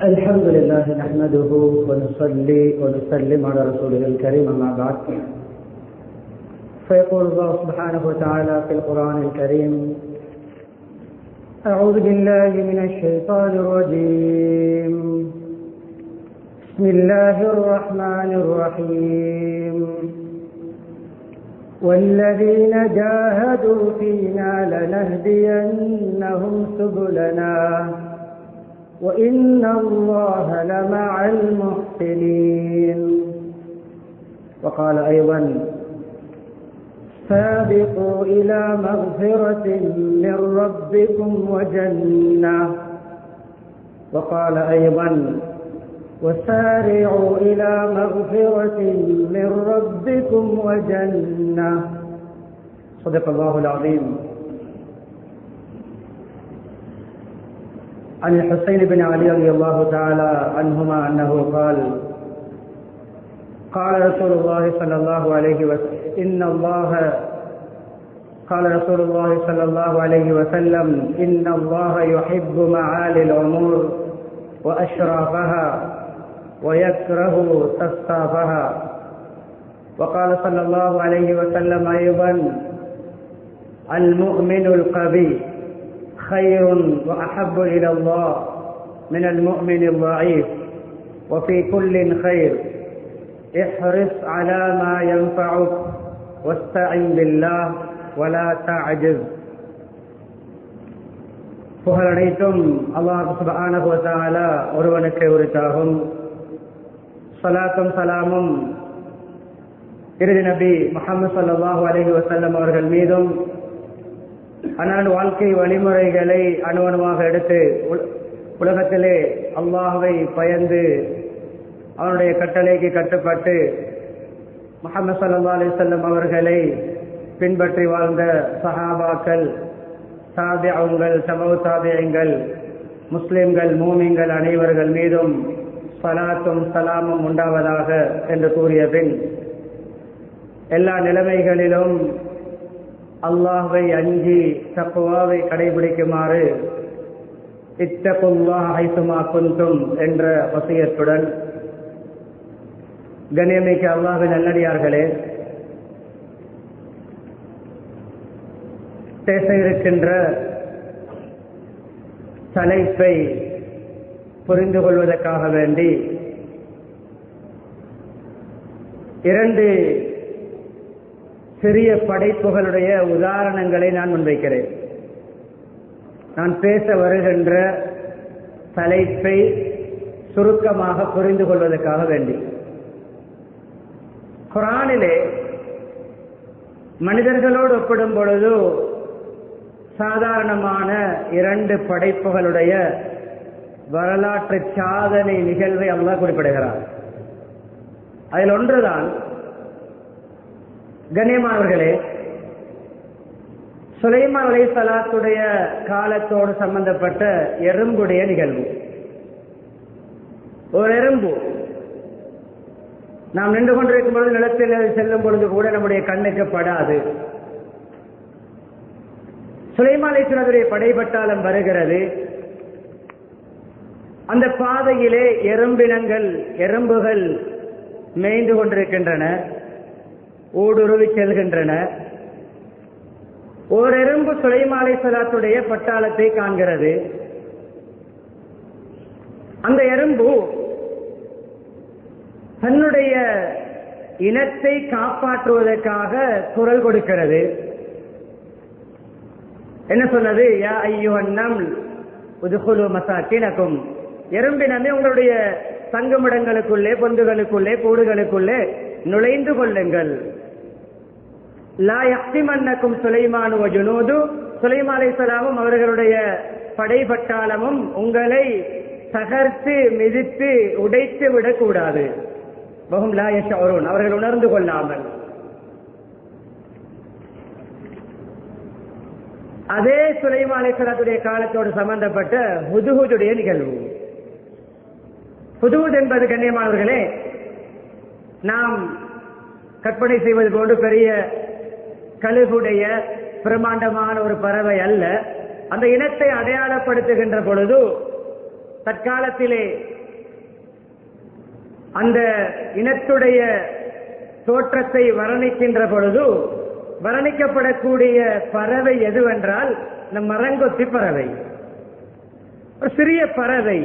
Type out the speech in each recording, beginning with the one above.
الحمد لله نحمده ونصلي ونسلم على رسوله الكريم أما بعد فيقول الله سبحانه وتعالى في القرآن الكريم أعوذ بالله من الشيطان الرجيم بسم الله الرحمن الرحيم والذين جاهدوا فينا لنهدينهم سبلنا وإن الله لمع المحسنين. وقال أيضا سابقوا إلى مغفرة من ربكم وجنة. وقال أيضا وسارعوا إلى مغفرة من ربكم وجنة. صدق الله العظيم. عن الحسين بن علي رضي الله تعالى عنهما أنه قال قال رسول الله صلى الله عليه وسلم قال رسول الله صلى الله عليه وسلم إن الله يحب معالي الأمور وأشرافها ويكره تصافها. وقال صلى الله عليه وسلم أيضا المؤمن القوي خير وأحب إلى الله من المؤمن الضعيف وفي كل خير احرص على ما ينفعك واستعن بالله ولا تعجز. புகழனைத்தும் அல்லாஹ் சுப்ஹானஹு வ தஆலா ஒருவனுக்கு உரித்தாகும். ஸலாத்தும் சலாமும் இறுதி நபி முஹம்மது ஸல்லல்லாஹு அலைஹி வஸல்லம் அவர்கள் மீதும் ஆனால் வாழ்க்கை வழிமுறைகளை அணுவணுவாக எடுத்து உலகத்திலே அல்லாஹ்வை பயந்து அவனுடைய கட்டளைக்கு கட்டுப்பட்டு முஹம்மது ஸல்லல்லாஹு அலைஹி வஸல்லம் அவர்களை பின்பற்றி வாழ்ந்த சஹாபாக்கள், தாபிஊன்கள், தபவு தாபிஈன்கள், முஸ்லிம்கள், மூமின்கள் அனைவர்கள் மீதும் ஸலாத்தும் சலாமும் உண்டாவதாக என்று கூறிய பின் எல்லா நிலைமைகளிலும் அல்லாஹ்வை அஞ்சி தக்வாவை கடைபிடிக்குமாறு இத்தகுல்லாஹ ஹைசுமா குன்தும் என்ற வசியத்துடன் கண்ணியமிக்க அல்லாஹ்வின் நல்லடியார்களே, பேச இருக்கின்ற தலைப்பை புரிந்து கொள்வதற்காக வேண்டி இரண்டு சிறிய படைப்புகளுடைய உதாரணங்களை நான் முன்வைக்கிறேன். நான் பேச வருகின்ற தலைப்பை சுருக்கமாக புரிந்து கொள்வதற்காக வேண்டி குர்ஆனிலே மனிதர்களோடு ஒப்பிடும் பொழுது சாதாரணமான இரண்டு படைப்புகளுடைய வரலாற்று சாதனை நிகழ்வை அல்லாஹ் குறிப்பிடுகிறார். அதில் ஒன்றுதான் கண்ணியமானவர்களே, சுலைமான் அலைஹிஸ்ஸலாத்துடைய காலத்தோடு சம்பந்தப்பட்ட எறும்புடைய நிகழ்வு. ஒரு எறும்பு நாம் நின்று கொண்டிருக்கும் பொழுது, நிலத்தில் செல்லும் பொழுது கூட நம்முடைய கண்ணுக்கு படாது. சுலைமான் அலைஹிஸ்ஸலாத்துடைய படைபட்டாளம் வருகிறது. அந்த பாதையிலே எறும்புகள் மேய்ந்து கொண்டிருக்கின்றன, ஊடுருவி செல்கின்றன. ஓர் எறும்பு சுலைமான் அலைஹிஸ்ஸலாத்துடைய பட்டாளத்தை காண்கிறது. அந்த எறும்பு தன்னுடைய இனத்தை காப்பாற்றுவதற்காக குரல் கொடுக்கிறது. என்ன சொன்னது? யா அய்யுஹன் நம்ல் உத்குலு மசாகினகும், எறும்பினமே உங்களுடைய தங்குமிடங்களுக்குள்ளே, பொந்துகளுக்குள்ளே, கூடுகளுக்குள்ளே நுழைந்து கொள்ளுங்கள். லா யஹ்திமன்னகும் சுலைமான் வ ஜுனூது, சுலைமான் அலைஹிஸ்ஸலாமும் அவர்களுடைய படைபட்டாளமும் உங்களை தகர்த்து மிதித்து உடைத்து விடக்கூடாது. வஹும் லா யஷ்உரூன், அவர்கள் உணர்ந்து கொள்ளாமல். அதே சுலைமான் அலைஹிஸ்ஸலாத்துடைய காலத்தோடு சம்பந்தப்பட்ட ஹுதுஹுதுடைய நிகழ்வு. ஹுதுஹுத் என்பது கண்ணியமானவர்களே, நாம் கற்பனை செய்வது போன்று பெரிய கழுகுடைய பிரமாண்டமான ஒரு பறவை அல்ல. அந்த இனத்தை அடையாளப்படுத்துகின்ற பொழுது தற்காலத்திலே அந்த இனத்துடைய தோற்றத்தை வர்ணிக்கின்ற பொழுது வர்ணிக்கப்படக்கூடிய பறவை எதுவென்றால் இந்த மரங்கொத்தி பறவை, ஒரு சிறிய பறவை.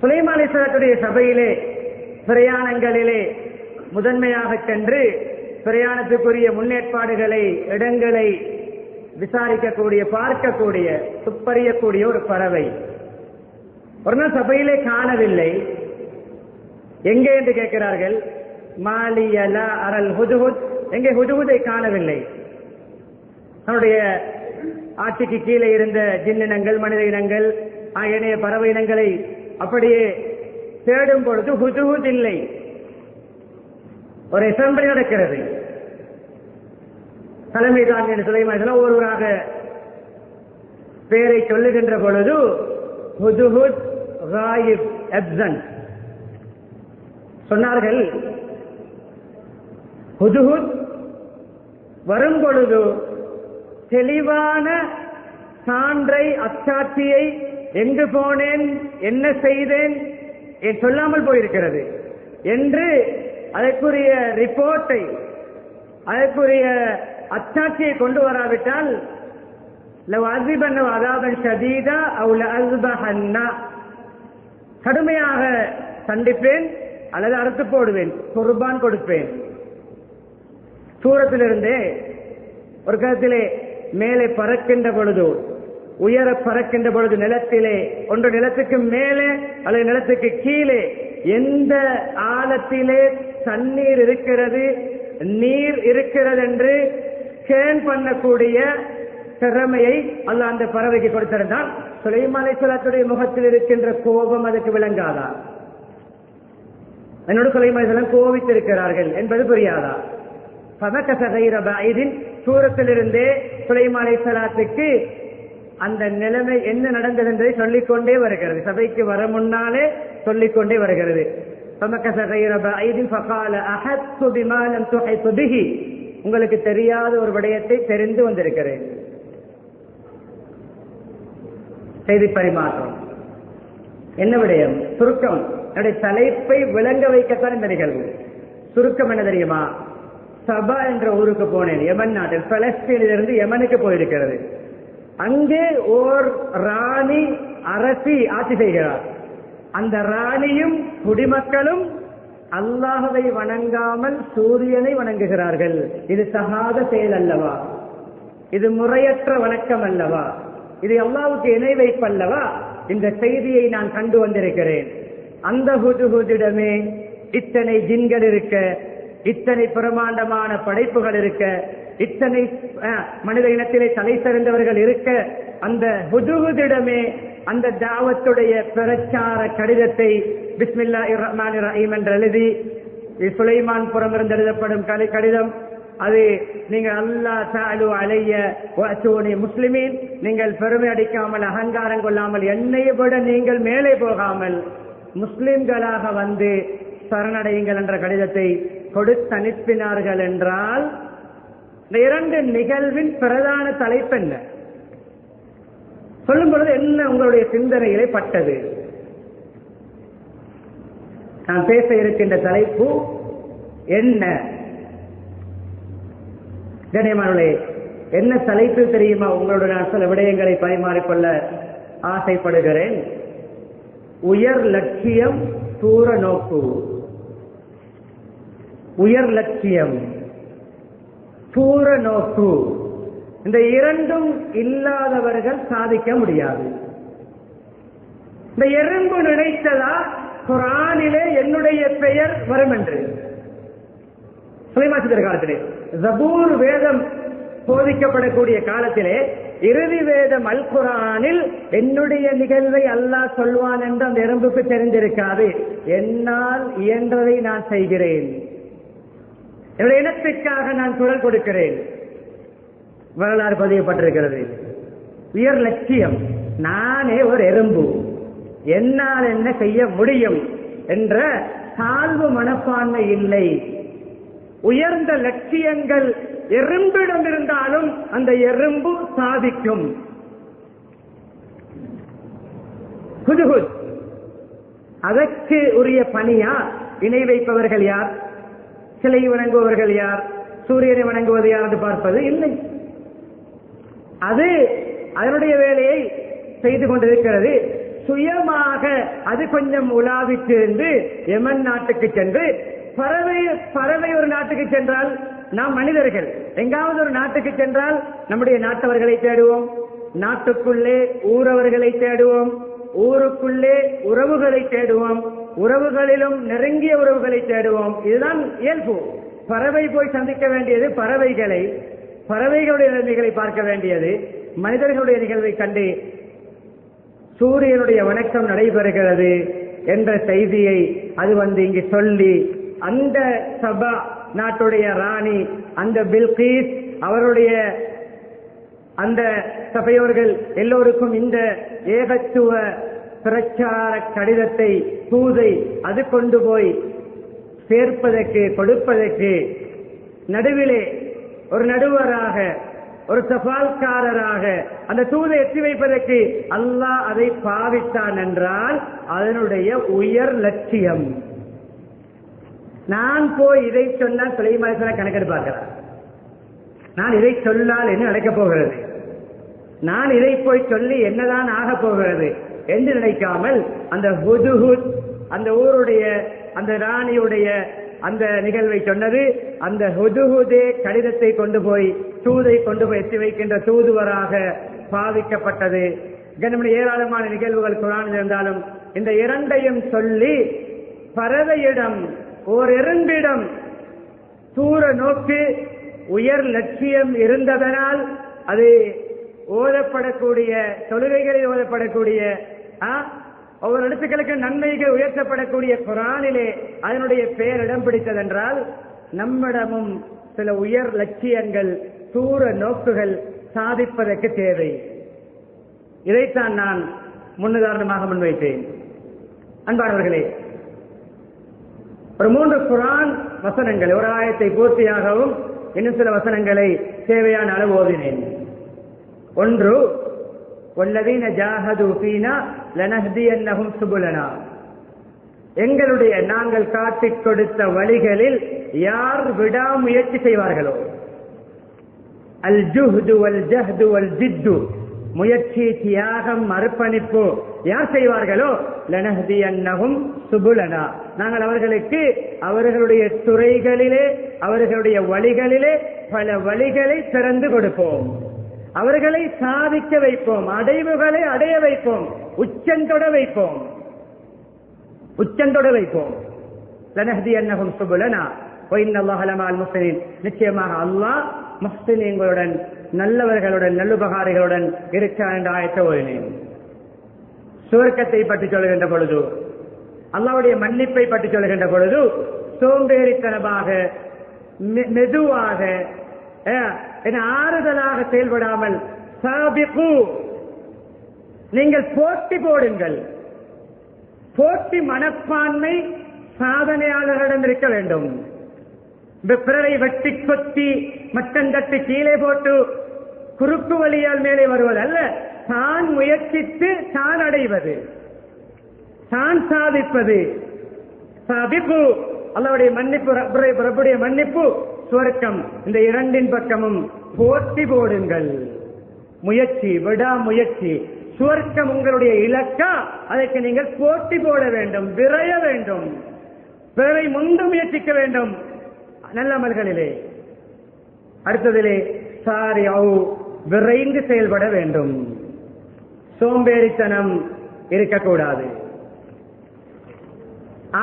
சுலைமான் அலைஹிஸ்ஸலாத்துடைய சபையிலே பிரயாணங்களிலே முதன்மையாக சென்று பிரயாணத்துக்குரிய முன்னேற்பாடுகளை, இடங்களை விசாரிக்கக்கூடிய, பார்க்கக்கூடிய, துப்பறியக்கூடிய ஒரு பறவை. ஒரு நாள் சபையிலே காணவில்லை. எங்கே என்று கேட்கிறார்கள். மாலியலா அரல் ஹுதுஹுத், எங்கே ஹுதுஹுதை காணவில்லை. நம்முடைய ஆட்சிக்கு கீழே இருந்த ஜின்னினங்கள், மனித இனங்கள், ஏனைய பறவை இனங்களை அப்படியே தேடும் பொழுது ஹுதுஹுத் இல்லை. ஒரு அசெம்பிளி நடக்கிறது. தலைமை தாங்கிய சுலைமான் ஒருவராக பெயரை சொல்லுகின்ற பொழுது ஹுதுஹுத் காயிப் அப்சன்ட் சொன்னார்கள். ஹுதுஹுத் வரும் பொழுது தெளிவான சான்றை, அச்சாட்சியை, எங்கு போனேன், என்ன செய்தேன் சொல்லாமல் போயிருக்கிறது என்று அதற்குரிய ரிப்போர்ட்டை, அதற்குரிய அச்சாட்சியை கொண்டு வராவிட்டால் கடுமையாக தண்டிப்பேன் அல்லது அறுத்து போடுவேன், குர்பான் கொடுப்பேன். தூரத்திலிருந்தே ஒரு கருத்திலே மேலே பறக்கின்ற பொழுது, உயர பறக்கின்ற பொழுது நிலத்திலே, ஒன்று நிலத்துக்கு மேலே அல்லது நிலத்துக்கு கீழே எந்த ஆழத்திலே தண்ணீர் இருக்கிறது, நீர் இருக்கிறது என்று ஸ்கேன் பண்ணக்கூடிய திறமையை அல்லாஹ் அந்த பறவைக்கு கொடுத்திருந்தான். சுலைமான் அலைஹிஸ்ஸலாத்துடைய முகத்தில் இருக்கின்ற கோபம் அதுக்கு விளங்காதா? என்னோட சுலைமான் அலைஹிஸ்ஸலாம் கோபித்திருக்கிறார்கள் என்பது புரியாதா? தூரத்திலிருந்தே சுலைமான் அலைஹிஸ்ஸலாத்துக்கு அந்த நிலைமை என்ன நடந்தது என்பதை சொல்லிக்கொண்டே வருகிறது. சபைக்கு வர முன்னாலே சொல்லிக்கொண்டே வருகிறது. உங்களுக்கு தெரியாத ஒரு விடயத்தை தெரிந்து வந்திருக்கிறேன். செய்தி பரிமாற்றம். என்ன விடயம்? சுருக்கம். என்னுடைய தலைப்பை விளங்க வைக்கத்தான் இந்த நிகழ்வு. சுருக்கம் என்ன தெரியுமா? சபா என்ற ஊருக்கு போனேன். யமன் நாட்டில், பலஸ்தீனிலிருந்து யமனுக்கு போயிருக்கிறது. அங்கே ஓர் ராணி, அரசி ஆட்சி செய்கிறார். அந்த ராணியும் குடிமக்களும் அல்லாஹ்வை வணங்காமல் சூரியனை வணங்குகிறார்கள். இது தகாத செயல் அல்லவா? இது முறையற்ற வணக்கம் அல்லவா? இது அல்லாஹ்வுக்கு இணை வைப்பல்லவா? இந்த செய்தியை நான் கண்டு வந்திருக்கிறேன். அந்த ஹுதுஹுதிடமே இத்தனை ஜின்கள் இருக்க, இத்தனை பிரமாண்டமான படைப்புகள் இருக்க, இத்தனை மனித இனத்திலே தலை சிறந்தவர்கள் இருக்க, அந்த ஹுதுஹுதிடமே அந்த தாவத்துடைய பிரச்சார கடிதத்தை பிஸ்மில்லாஹிர் ரஹ்மானிர் ரஹீம் என்று எழுதி, சுலைமான் புறமிருந்து எழுதப்படும் கடிதம் அது, நீங்கள் அல்லாஹ் தஅலு அலைய வஅத்தூனி முஸ்லிமீன், நீங்கள் பெருமை அடிக்காமல், அகங்காரம் கொள்ளாமல், என்னை விட நீங்கள் மேலே போகாமல் முஸ்லிம்களாக வந்து சரணடையுங்கள் என்ற கடிதத்தை கொடுத்து அனுப்பினார்கள் என்றால், இந்த இரண்டு நிகழ்வின் பிரதான தலைப்பு என்ன சொல்லும் பொழுது என்ன உங்களுடைய சிந்தனையிலே பட்டது? நான் பேச இருக்கின்ற தலைப்பு என்ன? கண்ணியமானவர்களே, என்ன தலைப்பு தெரியுமா? உங்களோட நான் சில விடயங்களை பரிமாறிக்கொள்ள ஆசைப்படுகிறேன். உயர் லட்சியம், தூர நோக்கு. உயர் லட்சியம், தூர நோக்கு, இந்த இரண்டும் இல்லாதவர்கள் சாதிக்க முடியாது. இந்த எறும்பு நினைத்ததா குர்ஆனிலே என்னுடைய பெயர் வரும் என்று? சுலைமான் காலத்திலே ஜபூர் வேதம் போதிக்கப்படக்கூடிய காலத்திலே இறுதி வேதம் அல் குர்ஆனில் என்னுடைய நிகழ்வை அல்லாஹ் சொல்வான் என்று அந்த எறும்புக்கு தெரிந்திருக்காது. என்னால் இயன்றதை நான் செய்கிறேன், என்னுடைய இனத்திற்காக நான் குரல் கொடுக்கிறேன். வரலாறு பதியப்பட்டிருக்கிறது. உயர் லட்சியம், நானே ஒரு எறும்பு, என்னால் என்ன செய்ய முடியும் என்ற தாழ்வு மனப்பான்மை இல்லை. உயர்ந்த லட்சியங்கள் எறும்பிடம் இருந்தாலும் அந்த எறும்பு சாதிக்கும். ஹுதுஹுத். அதற்கு உரிய பணியா? இணை வைப்பவர்கள் யார்? சிலை வணங்குபவர்கள் யார்? சூரியனை வணங்குவது யார் என்று பார்ப்பது இல்லை. அது அதனுடைய வேலையை செய்து கொண்டிருக்கிறது. சுயமாக அது கொஞ்சம் உலாவிட்டிருந்து யமன் நாட்டுக்கு சென்று, பறவை ஒரு நாட்டுக்கு சென்றால் நாம் மனிதர்கள் எங்காவது ஒரு நாட்டுக்கு சென்றால் நம்முடைய நாட்டவர்களை தேடுவோம், நாட்டுக்குள்ளே ஊரவர்களை தேடுவோம், ஊருக்குள்ளே உறவுகளை தேடுவோம், உறவுகளிலும் நெருங்கிய உறவுகளை தேடுவோம். இதுதான் இயல்பு. பறவை போய் சந்திக்க வேண்டியது பறவைகளை, பறவைகளுடைய நிலைமைகளை பார்க்க வேண்டியது. மனிதர்களுடைய நிகழ்வை கண்டு சூரியனுடைய வணக்கம் நடைபெறுகிறது என்ற செய்தியை அது இங்கு சொல்லி, அந்த சபா நாட்டுடைய ராணி அந்த பில்கீஸ் அவருடைய அந்த சபையோர்கள் எல்லோருக்கும் இந்த ஏகத்துவ பிரச்சார கடிதத்தை, தூதை அது கொண்டு போய் சேர்ப்பதற்கு, கொடுப்பதற்கு நடுவிலே ஒரு நடுவராக, ஒரு தபால்காரராக அந்த தூதை எத்தி வைப்பதற்கு அல்லாஹ் அதை பாவித்தான் என்றால் அதனுடைய உயர் லட்சியம். நான் போய் இதை சொன்னால் சுலைமான் கணக்கெடுப்பார்கள். நான் இதை சொன்னால் என்ன நடக்கப் போகிறது, நான் இதை போய் சொல்லி என்னதான் ஆக போகிறது என்று நினைக்காமல் அந்த ஹுதுஹுத் அந்த ஊருடைய அந்த ராணியுடைய அந்த நிகழ்வை சொன்னது. அந்த ஹுதுஹுதே கடிதத்தை கொண்டு போய், தூதை கொண்டு போய் எத்தி வைக்கின்ற தூதுவராக பாவிக்கப்பட்டது. கண்ணியமான ஏராளமான நிகழ்வுகள் குர்ஆனில் இருந்தாலும் இந்த இரண்டையும் சொல்லி, பறவையிடம் ஓர் எறும்பிடம் தூர நோக்கு உயர் லட்சியம் இருந்ததனால் அது ஓதப்படக்கூடிய தொழுகைகளில் ஓதப்படக்கூடிய ஒவ்வொரு எழுத்துக்களுக்கு நன்மைகள் உயர்த்தப்படக்கூடிய குர்ஆனிலே அதனுடைய பெயர் இடம் பிடித்ததென்றால் நம்மிடமும் சில உயர் லட்சியங்கள், தூர நோக்குகள் சாதிப்பதற்கு தேவை. இதைத்தான் நான் முன்னுதாரணமாக முன்வைத்தேன். அன்பானவர்களே, ஒரு 3 குர்ஆன் வசனங்கள், ஒரு ஆயத்தை பூர்த்தியாகவும் இன்னும் சில வசனங்களை தேவையான அளவு ஓதினேன். ஒன்று, வல்லதீன ஜாஹது ஃபீனா லனஹ்தியன்னஹும் சுபுலனா, எங்களுடைய நாங்கள் காட்டிக் கொடுத்த வழிகளில் யார் விடாமுயற்சி செய்வார்களோ, அல் ஜுஹ்து வல் ஜஹ்து வல் ஜித்து, முயற்சி, தியாகம், அர்ப்பணிப்பு யார் செய்வார்களோ, லனஹ்தியன்னஹும் சுபுலனா, நாங்கள் அவர்களுக்கு அவர்களுடைய துறைகளிலே, அவர்களுடைய வழிகளிலே பல வழிகளை திறந்து கொடுப்போம், அவர்களை சாதிக்க வைப்போம், அடைவுகளை அடைய வைப்போம், உச்சந்தொட வைப்போம், உச்சந்தொட வைப்போம். லனஹ்தியன்னஹும் சுபுலனா வ இன்னல்லாஹ லமஅல் முஹ்சினீன், நிச்சயமாக அல்லாஹ் முஹ்சினீன்களுடன், நல்லவர்களுடன், நல்லுபகாரிகளுடன் இருக்கிறார் என்ற ஆயத்தை ஓதினேன். சுவர்க்கத்தை பற்றி சொல்கின்ற பொழுது, அல்லாஹ்வுடைய மன்னிப்பை பற்றி சொல்கின்ற பொழுது, சோம்பேறித்தனமாக மெதுவாக ஆறுதலாக செயல்படாமல், சாபிகு, நீங்கள் போட்டி போடுங்கள். போட்டி மனப்பான்மை சாதனையாளர்களிடம் இருக்க வேண்டும். பிறரை வெட்டி கொத்தி மட்டம் தட்டி கீழே போட்டு குறுக்கு வழியால் மேலே வருவதல்ல, தான் முயற்சித்து தான் அடைவது, தான் சாதிப்பது. சாபிகு, அல்லாஹ்வுடைய மன்னிப்பு, ரப்புடைய மன்னிப்பு, சுவர்க்கம், இந்த இரண்டின் பக்கமும் போட்டி போடுங்கள். முயற்சி, விடாமுயற்சி. சுவர்க்கம் உங்களுடைய இலக்கா, அதற்கு நீங்கள் போட்டி போட வேண்டும், விரைய வேண்டும், பிறரை முந்து முயற்சிக்க வேண்டும் நல்ல அமல்களிலே. அடுத்ததிலே சாரிஅு, விரைந்து செயல்பட வேண்டும், சோம்பேறித்தனம் இருக்கக்கூடாது.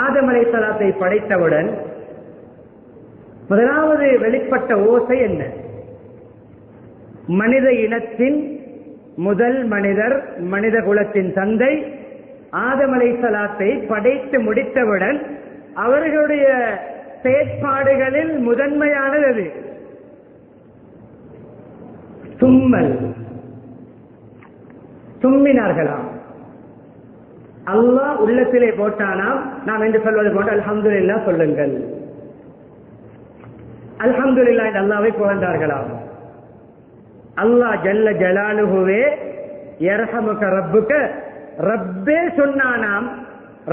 ஆதம் அலைஹிஸ்ஸலாத்தை படைத்தவுடன் முதலாவது வெளிப்பட்ட ஓசை என்ன? மனித இனத்தின் முதல் மனிதர், மனித குலத்தின் தந்தை ஆதம் அலைஹிஸ்ஸலாத்தை படைத்து முடித்தவுடன் அவர்களுடைய செயற்பாடுகளில் முதன்மையானது அது தும்மல். தும்மினார்களாம். அல்லாஹ் உள்ளத்திலே போட்டானாம். நாம் என்று சொல்வது போன்று அல்ஹம்துலில்லாஹ் சொல்லுங்கள், அல்ஹம்துலில்லாஹ் என்று அல்லாஹ்வை புகழ்ந்தார்களாம். அல்லாஹ் ஜல்ல ஜலாலுஹுவே யர்ஹமுக ரப்புக ரப்பே சொன்னானாம்,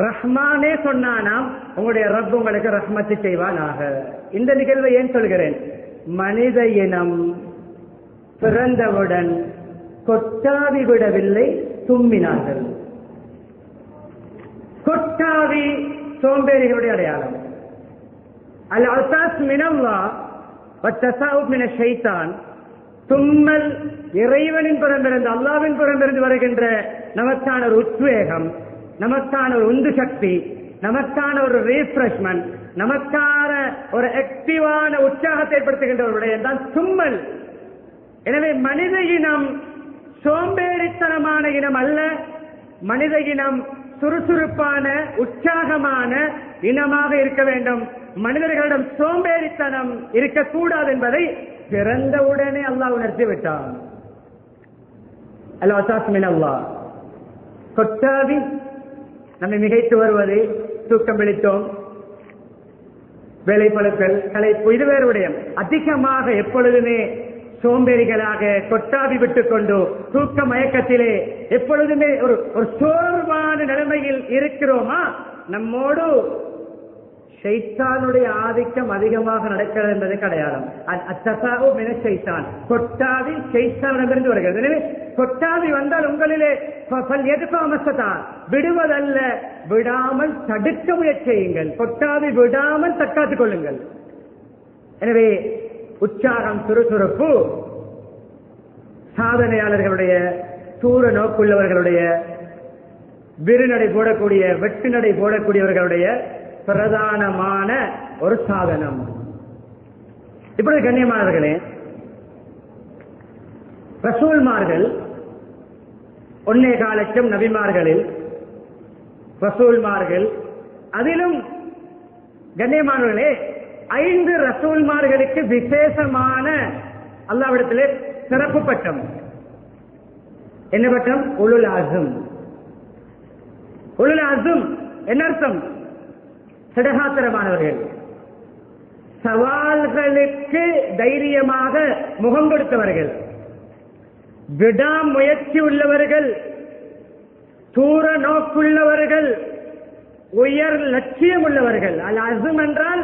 ரஹ்மானே சொன்னானாம், உங்களுடைய ரப் உங்களுக்கு ரஹ்மத்து செய்வானாக. இந்த நிகழ்வை ஏன் சொல்கிறேன்? மனித இனம் பிறந்தவுடன் கொட்டாவி விடவில்லை, தும்மினார்கள். கொட்டாவி சோம்பேறிகளுடைய அடையாளம். அல் அசாஸ் மினல்லாஹ் வத்தஸாவுப் மின ஷைத்தான். தும்மல் இறைவனின் புறமிருந்து, அல்லாஹ்வின் புறமிருந்து வருகின்ற நமக்கான ஒரு உத்வேகம், நமக்கான ஒரு உந்து சக்தி, நமக்கான ஒரு ரீஃப்ரெஷ்மெண்ட், நமக்கான ஒரு ஆக்டிவான உற்சாகத்தை ஏற்படுத்துகின்ற ஒரு விடயம் தான் தும்மல். எனவே மனித இனம் சோம்பேறித்தனமான இனம் அல்ல, மனித இனம் சுறுசுறுப்பான உற்சாகமான இனமாக இருக்க வேண்டும். மனிதர்களிடம் சோம்பேறித்தனம் இருக்கக்கூடாது என்பதை பிறந்தவுடனே அல்லாஹ் உணர்த்தி விட்டான். அல்லாஹ் கொட்டாவி நம்மை மிகைத்து வருவது, தூக்கம் விழித்தோம், வேலைப்பழுக்கள், களைப்பு, இது வேறு விடயம். அதிகமாக எப்பொழுதுமே சோம்பேறிகளாக கொட்டாவி விட்டுக் கொண்டு தூக்க மயக்கத்திலே எப்பொழுதுமே ஒரு சோர்வான நிலைமையில் இருக்கிறோமா, நம்மோடு ஷைத்தானுடைய ஆதிக்கம் அதிகமாக நடக்கிறது என்பது கிடையாது. கொட்டாவி ஷைத்தானிடமிருந்து வருகிறது. எனவே கொட்டாவி வந்தால் உங்களிலே விடுவதல்ல, விடாமல் தடுக்க முயற்சி செய்யுங்கள். கொட்டாவி விடாமல் தற்காத்துக் கொள்ளுங்கள். எனவே உற்சாகம், சுறுசுறுப்பு சாதனையாளர்களுடைய, தூர நோக்குள்ளவர்களுடைய, விருநடை போடக்கூடிய, வெட்டு நடை போடக்கூடியவர்களுடைய பிரதானமான ஒரு சாதனம். இப்பொழுது கண்ணியமானவர்களே, ரசூல்மார்கள் 1.25 லட்சம் நபிமார்களில் ரசூல்மார்கள், அதிலும் கண்ணியமானவர்களே 5 ரசூல்மார்களுக்கு விசேஷமான அல்லாஹ்விடத்திலே சிறப்பு பட்டம். என்ன பட்டம்? உலுல் அஸ்ம். உலுல் அஸ்ம் என்ன அர்த்தம்? திடகாத்திரமானவர்கள், சவால்களுக்கு தைரியமாக முகம் கொடுத்தவர்கள், விடாமுயற்சி உள்ளவர்கள், தூர நோக்குள்ளவர்கள், உயர் லட்சியம் உள்ளவர்கள். அல் அஸ்ம் என்றால்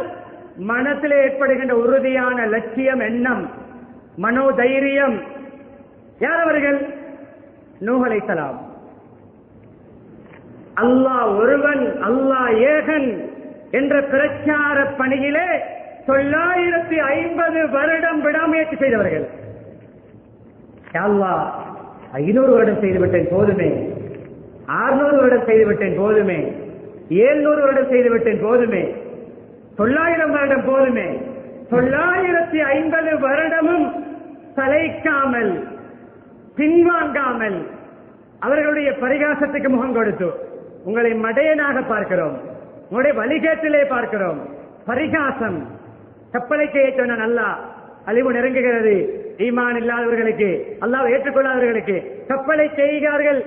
மனத்திலே ஏற்படுகின்ற உறுதியான லட்சியம், எண்ணம், மனோதைரியம். யார் அவர்கள்? நூஹ் அலைஹிஸ்ஸலாம். அல்லாஹ் ஒருவன், அல்லாஹ் ஏகன் என்ற பிரச்சார பணியிலே 950 வருடம் விடாமுயற்சி செய்தவர்கள். அல்லாஹ் 500 வருடம் செய்துவிட்டேன் போதுமே, 600 வருடம் செய்துவிட்டேன் போதுமே, 700 வருடம் செய்துவிட்டேன் போதுமே, 900 வருடம் போதுமே. 950 வருடமும் சளைக்காமல், பின்வாங்காமல் அவர்களுடைய பரிகாசத்துக்கு முகம் கொடுத்து, உங்களை மடையனாக பார்க்கிறோம், உங்களுடைய வழிகேட்டிலே பார்க்கிறோம், பரிகாசம். கப்பலை சொன்ன அல்லாஹ் அழிவு நெருங்குகிறது. ஈமான் இல்லாதவர்களுக்கு, அல்லாஹ் ஏற்றுக்கொள்ளாதவர்களுக்கு கப்பலை செய்கிறார்கள்.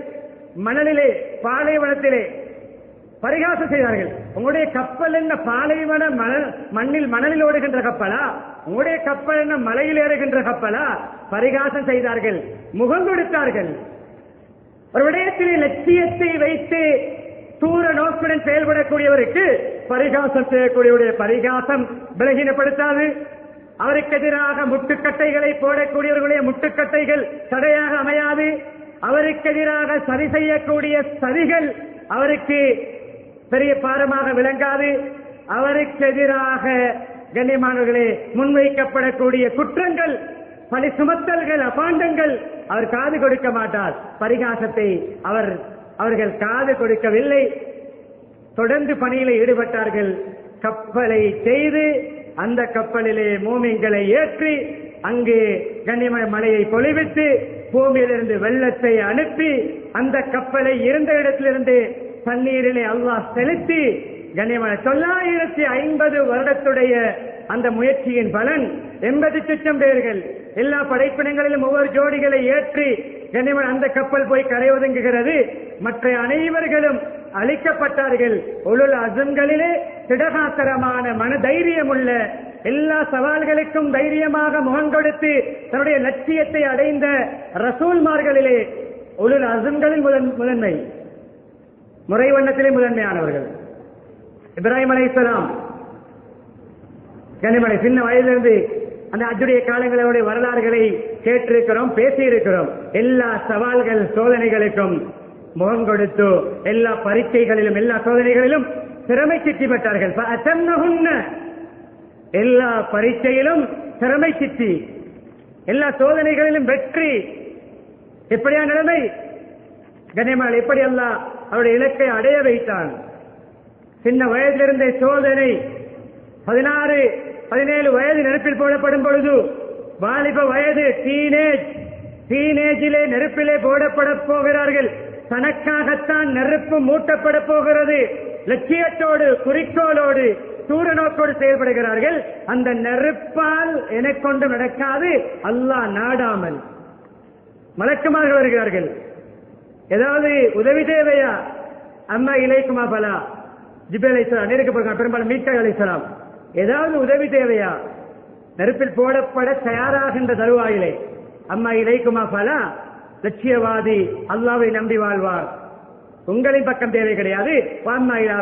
மணலிலே, பாலைவனத்திலே பரிகாசம் செய்தார்கள். உங்களுடைய கப்பல் என்ன பாலைவன மண்ணில் ஓடுகின்ற கப்பலா? உங்களுடைய கப்பல் என்ன மலையில் ஏறுகின்ற கப்பலா? பரிகாசம் செய்தார்கள், முகம் கொடுத்தார்கள். ஒரு விடயத்திலே லட்சியத்தை வைத்து தூர நோக்குடன் செயல்படக்கூடியவருக்கு பரிகாசம் செய்யக்கூடியவருடைய பரிகாசம் பலகீனப்படுத்தாது. அவருக்கு எதிராக முட்டுக்கட்டைகளை போடக்கூடியவர்களுடைய முட்டுக்கட்டைகள் தடையாக அமையாது. அவருக்கு எதிராக சரி செய்யக்கூடிய சதிகள் அவருக்கு பெரிய பாரமாக விளங்காது. அவருக்கு எதிராக கண்ணியமானவர்களே முன்வைக்கப்படக்கூடிய குற்றங்கள், பழி சுமத்தல்கள், அபாண்டங்கள் அவர் காது கொடுக்க மாட்டார். பரிகாசத்தை அவர்கள் காது கொடுக்கவில்லை. தொடர்ந்து பணியில ஈடுபட்டார்கள். கப்பலை செய்து அந்த கப்பலிலே மூமின்களை ஏற்றி அங்கே கண்ணியமான மழையை பொழிவித்து பூமியிலிருந்து வெள்ளத்தை அனுப்பி அந்த கப்பலை இருந்த இடத்திலிருந்து தண்ணீரிலே அல்லாஹ் செலுத்தி கண்ணியமான 950 வருடத்துடைய அந்த முயற்சியின் பலன் 80 லட்சம் பேர்கள் எல்லா படைப்பினங்களிலும் ஒவ்வொரு ஜோடிகளை ஏற்றி கண்ணியமான அந்த கப்பல் போய் கரை ஒதுங்குகிறது. மற்ற அனைவர்களும் அழிக்கப்பட்டார்கள். உலுல் அஸ்ம்களிலே திடகாத்திரமான மன தைரியம் உள்ள, எல்லா சவால்களுக்கும் தைரியமாக முகம் கொடுத்து தன்னுடைய லட்சியத்தை அடைந்த ரசூல்மார்களிலே உலுல் அஸ்ம்களில் முதன்மை. முறை வண்ணத்திலே முதன்மையானவர்கள். இப்ராஹிம் அலைஹிஸ்ஸலாம் கனிமலை சின்ன வயதிலிருந்து அந்த அஜுடைய காலங்களுடைய வரலாறுகளை கேட்டிருக்கிறோம், பேசியிருக்கிறோம். எல்லா சவால்கள் சோதனைகளுக்கும் முகம் கொடுத்து எல்லா பரீட்சைகளிலும் எல்லா சோதனைகளிலும் திறமை சித்தி பெற்றார்கள். எல்லா பரீட்சையிலும் திறமை சித்தி, எல்லா சோதனைகளிலும் வெற்றி. எப்படியா நிலைமை கனிமலை எப்படி அல்லாஹ் அவருடைய இலக்கை அடைய வைத்தான். சின்ன வயதிலிருந்த சோதனை 16, 17 வயது நெருப்பில் போடப்படும் பொழுது வாலிப வயது டீனேஜிலே நெருப்பிலே போடப்பட போகிறார்கள். தனக்காகத்தான் நெருப்பு மூட்டப்பட போகிறது. லட்சியத்தோடு குறிக்கோளோடு தூர நோக்கோடு செயல்படுகிறார்கள். அந்த நெருப்பால் எனக்கொண்டு நடக்காது அல்லாஹ் நாடாமல் மலக்குமாக வருகிறார்கள். ஏதாவது உதவி தேவையா? அம்மா இலைக்குமா பலா ஜிப்ரீல் அலைஹிஸ்ஸலாம் நெருக்கப்படுகிறார். பெரும்பாலும் மீகாயில் அலைஹிஸ்ஸலாம் ஏதாவது உதவி தேவையா? நெருப்பில் போடப்பட தயாராகின்ற தருவாயிலே அம்மா இலைக்குமா பலா, லட்சியவாதி அல்லாஹ்வை நம்பி வாழ்வார். உங்களின் பக்கம் தேவை கிடையாது.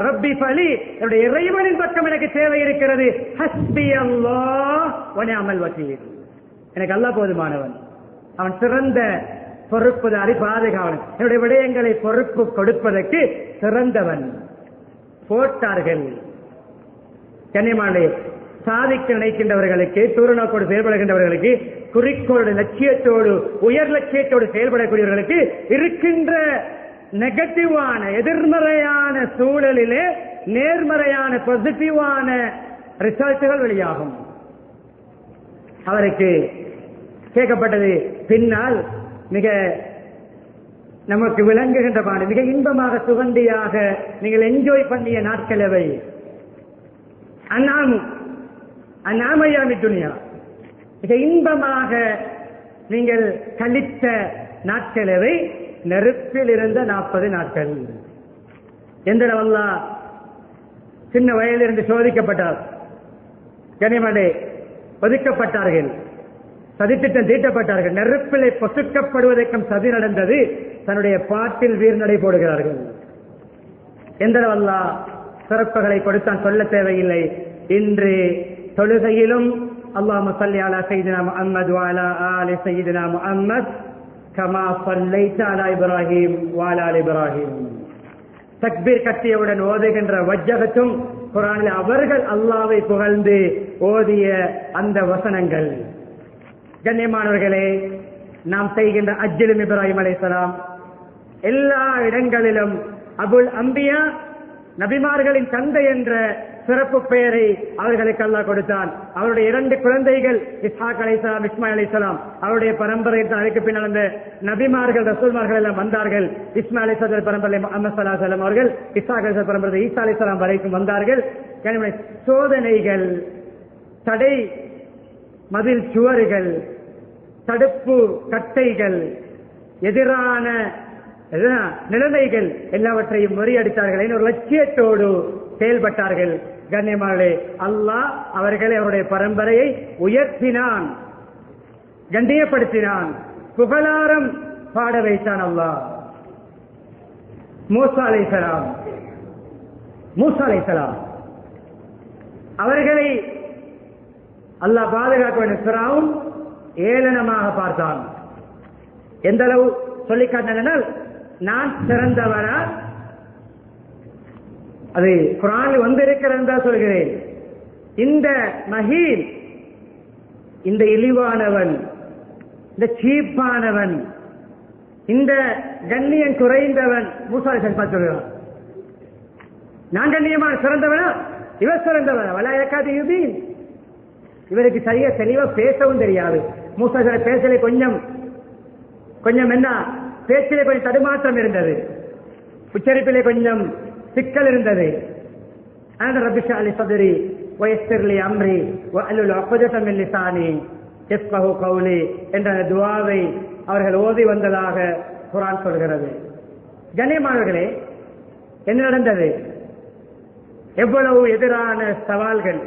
ரப்பி பலி, என்னுடைய இறைவனின் பக்கம் எனக்கு தேவை இருக்கிறது. ஹஸ்பி அல்லாஹ் வ நிஅமல் வக்கீல், எனக்கு அல்லாஹ் போதுமானவன், அவன் சிறந்த பொறுப்புதாரி, பாதுகாவலன், என்னுடைய விடயங்களை பொறுப்பு கொடுப்பதற்கு சிறந்தவன். போட்டார்கள். கண்ணியமானே, சாதிக்க நினைக்கின்றவர்களுக்கு, தூரநோக்கோடு செயல்படுகின்றவர்களுக்கு, குறிக்கோளோடு லட்சியத்தோடு உயர் லட்சியத்தோடு செயல்படக்கூடியவர்களுக்கு இருக்கின்ற நெகட்டிவான எதிர்மறையான சூழலிலே நேர்மறையான பாசிட்டிவான ரிசல்ட்டுகள் வெளியாகும். அவருக்கு கேட்கப்பட்டது பின்னால் மிக நமக்கு விளங்குகின்ற பாடு, மிக இன்பமாக சுகண்டியாக நீங்கள் என்ஜாய் பண்ணிய நாட்கள் எவை? அந்நாமையாமி துனியா, மிக இன்பமாக நீங்கள் கழித்த நாட்கள் எவை? நெருப்பில் இருந்த 40 நாட்கள். எந்த அல்லாஹ் சின்ன வயதிலிருந்து சோதிக்கப்பட்டார். கனிமலை ஒதுக்கப்பட்டார்கள், சதித்திட்டம் தீட்டப்பட்டார்கள். நெருப்பிலை பொசுக்கப்படுவதற்கும் சதி நடந்தது. தன்னுடைய பாட்டில் வீர்நடை போடுகிறார்கள். எந்த அல்லாஹ் சிறப்புகளை கொடுத்தான், சொல்ல தேவையில்லை. இன்று தொழுகையிலும் அல்லாஹும்ம ஸல்லி அலா ஸய்யிதினா முஹம்மத் வ அலா ஆலி ஸய்யிதினா முஹம்மத் கமா ஸல்லைத அலா இப்ராஹிம் வ அலா ஆலி இப்ராஹிம். தக்பீர் கட்டியவுடன் ஓதுகின்ற வஜ்ஜகத்தும் குர்ஆனில் அவர்கள் அல்லாஹ்வை புகழ்ந்து ஓதிய அந்த வசனங்கள். கண்ணியமானவர்களே, நாம் செய்கின்ற அஜ்ஜிலும் இப்ராஹிம் அலைஹிஸ்ஸலாம் எல்லா இடங்களிலும் அபுல் அம்பியா, நபிமார்களின் தந்தை என்ற சிறப்பு பெயரை அவர்களுக்கு அல்லாஹ் கொடுத்தான். அவருடைய 2 குழந்தைகள் இஸ்ஹாக் அலைஹிஸ்ஸலாம், இஸ்மாயில் அலைஹிஸ்ஸலாம், அவருடைய பரம்பரையில் தான் அதுக்கு பின்னால் அந்த நபிமார்கள் ரசூல்மார்கள் எல்லாம் வந்தார்கள். இஸ்மாயில் அலைஹிஸ்ஸலாம் பரம்பரையில் முஹம்மது ஸல்லல்லாஹு அலைஹி வஸல்லம் அவர்கள், இஸ்ஹாக் அலைஹிஸ்ஸலாம் பரம்பரையில் ஈசா அலைஹிஸ்ஸலாம் வரைக்கும் வந்தார்கள். சோதனைகள், தடை மதில் சுவர்கள், தடுப்பு கட்டைகள், எதிரான நிலைமைகள் எல்லாவற்றையும் முறியடித்தார்கள். ஒரு லட்சியத்தோடு செயல்பட்டார்கள். கண்ணியமானே, அல்லாஹ் அவர்களை அவருடைய பரம்பரையை உயர்த்தினான், கண்ணியப்படுத்தினான், புகழாரம் பாட வைத்தான். அல்லாஹ் மூசா அலைஹிஸ்ஸலாம் அவர்களை அல்லாஹ் பாதுகாக்க வேண்டும். ஃபிரௌன் ஏளனமாக பார்த்தான். எந்த அளவு சொல்லி காட்டினால், நான் சிறந்தவனா, அது குர்ஆனில் வந்திருக்கிறது தான் சொல்கிறேன். இந்த மஹீன், இந்த இழிவானவன், இந்த சீப்பானவன், இந்த கண்ணியம் குறைந்தவன் மூசா அலைஹிஸ்ஸலாம் சொல்கிறான். நான் கண்ணியமான சிறந்தவனா, இவர் சிறந்தவனா? வலா யகாது யுபீன். இவருக்கு சரியா தெளிவா பேசவும் தெரியாது. மூசா பேசலை கொஞ்சம் என்ன, பேச்சிலே கொஞ்சம் தடுமாற்றம் இருந்தது, உச்சரிப்பிலே கொஞ்சம் சிக்கல் இருந்தது. ரப்பி ஷ்ரஹ் லி ஸத்ரி வ யஸ்ஸிர் லி அம்ரி வஹ்லுல் உக்ததம் மின் லிசானி யஃப்கஹு கௌலி என்ற துஆவை அவர்கள் ஓதி வந்ததாக குர்ஆன் சொல்கிறது. கண்ணியமானவர்களே, என்ன நடந்தது? எவ்வளவு எதிரான சவால்கள்,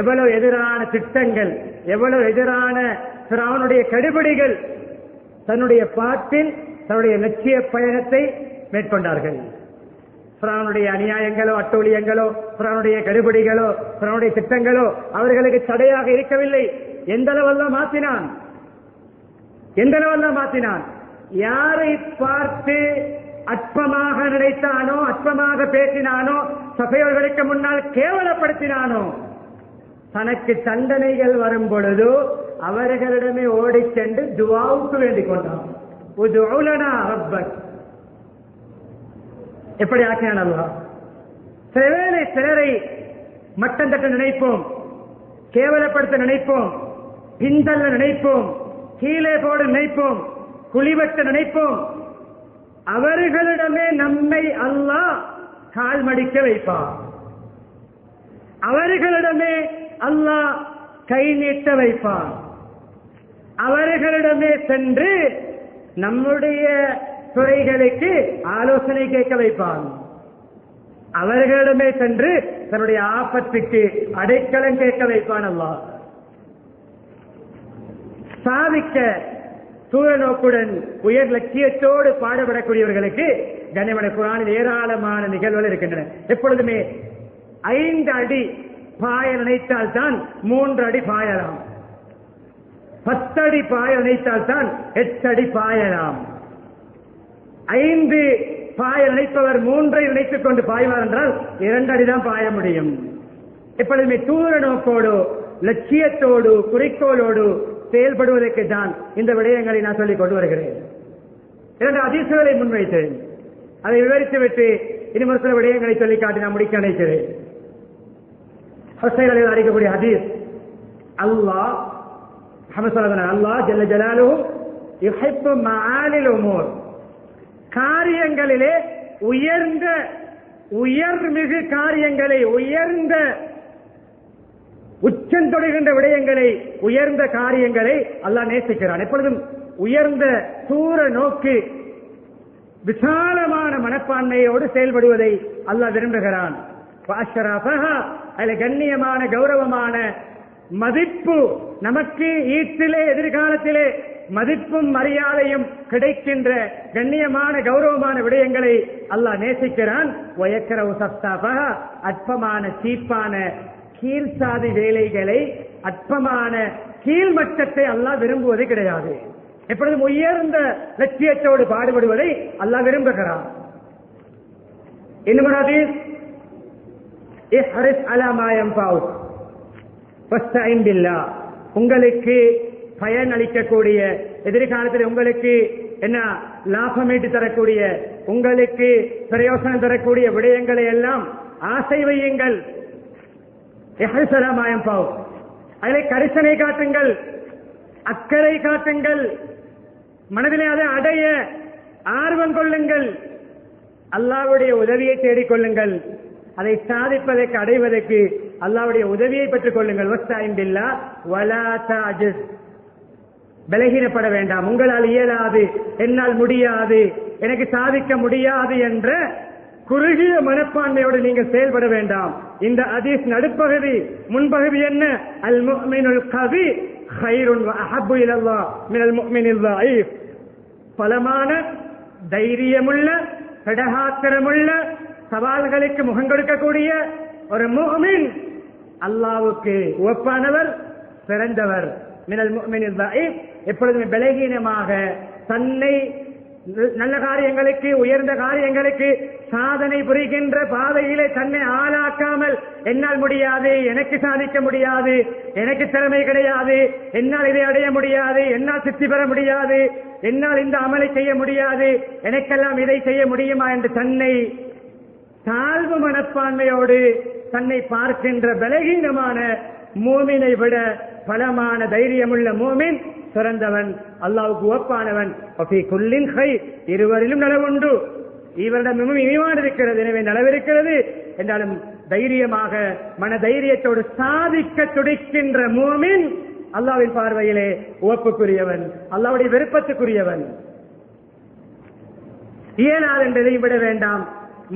எவ்வளவு எதிரான திட்டங்கள், எவ்வளவு எதிரான ஃபிரௌனுடைய கெடுபிடிகள். தன்னுடைய பாட்டில் தன்னுடைய லட்சிய பயணத்தை மேற்கொண்டார்கள். பிறனுடைய அநியாயங்களோ அட்டூழியங்களோ பிறனுடைய கெடுபிடிகளோ பிறனுடைய திட்டங்களோ அவர்களுக்கு தடையாக இருக்கவில்லை. எந்த அளவெல்லாம் மாற்றினான். யாரை பார்த்து அற்பமாக நினைத்தானோ அற்பமாக பேசினானோ சபையோர்களுக்கு முன்னால் கேவலப்படுத்தினானோ தனக்கு தண்டனைகள் வரும் பொழுது அவர்களிடமே ஓடி சென்று துஆவுக்கு வேண்டிக் கொண்டான். எப்படி ஆக்கினான் அல்லாஹ்? சிலவேளை சிலரை மட்டம் தட்ட நினைப்போம், கேவலப்படுத்த நினைப்போம், பின்தள்ள நினைப்போம், கீழே போட நினைப்போம், குழிவெட்ட நினைப்போம். அவர்களிடமே நம்மை அல்லாஹ் கால் மடிக்க வைப்பான். அவர்களிடமே அல்லாஹ் கை நீட்ட வைப்பான். அவர்களிடமே சென்று நம்முடைய துறைகளுக்கு ஆலோசனை கேட்க வைப்பான். அவர்களிடமே சென்று தன்னுடைய ஆபத்துக்கு அடைக்கலம் கேட்க வைப்பான். அல்லாஹ் சாதிக்க சூழநோக்குடன் உயர் லட்சியத்தோடு பாடுபடக்கூடியவர்களுக்கு கண்ணியமான குர்ஆனில் ஏராளமான நிகழ்வுகள் இருக்கின்றன. எப்பொழுதுமே 5 அடி பாய நினைத்தால் தான் 3 அடி பாயலாம், 10 அடி பாய நினைத்தால் தான் 8 அடி பாயலாம். 5 பாய நினைப்பவர் 3ஐ நினைத்துக் கொண்டு பாய்வார் என்றால் 2 அடி தான் பாய முடியும். எப்பொழுதுமே தூர நோக்கோடு லட்சியத்தோடு குறிக்கோளோடு செயல்படுவதற்கு தான் இந்த விடயங்களை நான் சொல்லிக் கொண்டு வருகிறேன். 2 ஹதீஸ்களை முன்வைத்தேன். அதை விவரித்துவிட்டு இன்னும் சில விடயங்களை சொல்லி காட்டி நான் முடிக்க நினைக்கிறேன். அறிக்கக்கூடிய ஹதீஸ், அல்லாஹ் ஜல்ல ஜலாலுஹு யுஹிப்பு மஆலில் உமூர், காரியங்களிலே உயர்மிகு காரியங்களை, உயர்ந்த உச்சம் தொடுகின்ற விடயங்களை, உயர்ந்த காரியங்களை அல்லாஹ் நேசிக்கிறான். எப்பொழுதும் உயர்ந்த தூர நோக்கு விசாலமான மனப்பான்மையோடு செயல்படுவதை அல்லாஹ் விரும்புகிறான். அதில் கண்ணியமான கௌரவமான மதிப்பு நமக்கு ஈட்டிலே எதிர்காலத்திலே மதிப்பும் மரியாதையும் கிடைக்கின்ற கண்ணியமான கௌரவமான விடயங்களை அல்லாஹ் நேசிக்கிறான். அற்பமான சீப்பான கீழ்சாதி வேலைகளை, அற்பமான கீழ்மட்டத்தை அல்லாஹ் விரும்புவது கிடையாது. எப்பொழுதும் உயர்ந்த லட்சியத்தோடு பாடுபடுவதை அல்லாஹ் விரும்புகிறான். இன்னும் உங்களுக்கு பயன் அளிக்கக்கூடிய, எதிர்காலத்தில் உங்களுக்கு என்ன லாபம் ஈட்டி தரக்கூடிய, உங்களுக்கு பிரயோசனம் தரக்கூடிய விடயங்களை எல்லாம் ஆசை வையுங்கள். அதிலே கரிசனை காட்டுங்கள், அக்கறை காட்டுங்கள், மனதிலே அதை அடைய ஆர்வம் கொள்ளுங்கள், அல்லாஹ்வுடைய உதவியை தேடிக்கொள்ளுங்கள். அதை சாதிப்பதற்கு அடைவதற்கு அல்லாஹ்வுடைய உதவியை பெற்றுக் கொள்ளுங்கள். பலகீனப்பட வேண்டாம். உங்களால் இயலாது, என்னால் முடியாது, எனக்கு சாதிக்க முடியாது என்ற குறுகிய மனப்பான்மையோடு நீங்கள் செயல்பட வேண்டாம். இந்த ஹதீஸ் நடுப்பகுதி, முன்பகுதி என்ன? அல் முஃமினுல் கவி கைருன் வ அஹப்பு இலல்லாஹ் மினல் முஃமினில் ضعيف. பலமான தைரியமுள்ள, கடகாத்திரமுள்ள, சவால்களுக்கு முகம் கொடுக்கக்கூடிய ஒரு முஃமின் அல்லாஹ்வுக்கு ஒப்பானவர், சிறந்தவர். மினல் முஃமினில் ضعيف. எப்பொழுதுமே பலகீனமாக தன்னை நல்ல காரியங்களுக்கு, உயர்ந்த காரியங்களுக்கு சாதனை புரிகின்ற பாதையிலே தன்னை ஆளாக்காமல், என்னால் முடியாது, எனக்கு சாதிக்க முடியாது, எனக்கு திறமை கிடையாது, என்னால் இதை அடைய முடியாது, என்னால் சித்தி பெற முடியாது, என்னால் இந்த அமலை செய்ய முடியாது, எனக்கெல்லாம் இதை செய்ய முடியுமா என்று தன்னை தாழ்வு மனப்பான்மையோடு தன்னை பார்க்கின்ற பலகீனமான மூமினை விட பலமான தைரியமுள்ள மூமின் சிறந்தவன், அல்லாஹ்வுக்கு ஒப்பானவன். இருவரிலும் நலவுண்டு. இவரிடமும் ஈமான் இருக்கிறது, எனவே நலவிருக்கிறது என்றாலும் தைரியமாக மன தைரியத்தோடு சாதிக்க துடிக்கின்ற மூமின் அல்லாஹ்வின் பார்வையிலே ஒப்புக்குரியவன், அல்லாஹ்வுடைய விருப்பத்துக்குரியவன். இயலாது என்றதையும் விட வேண்டாம்,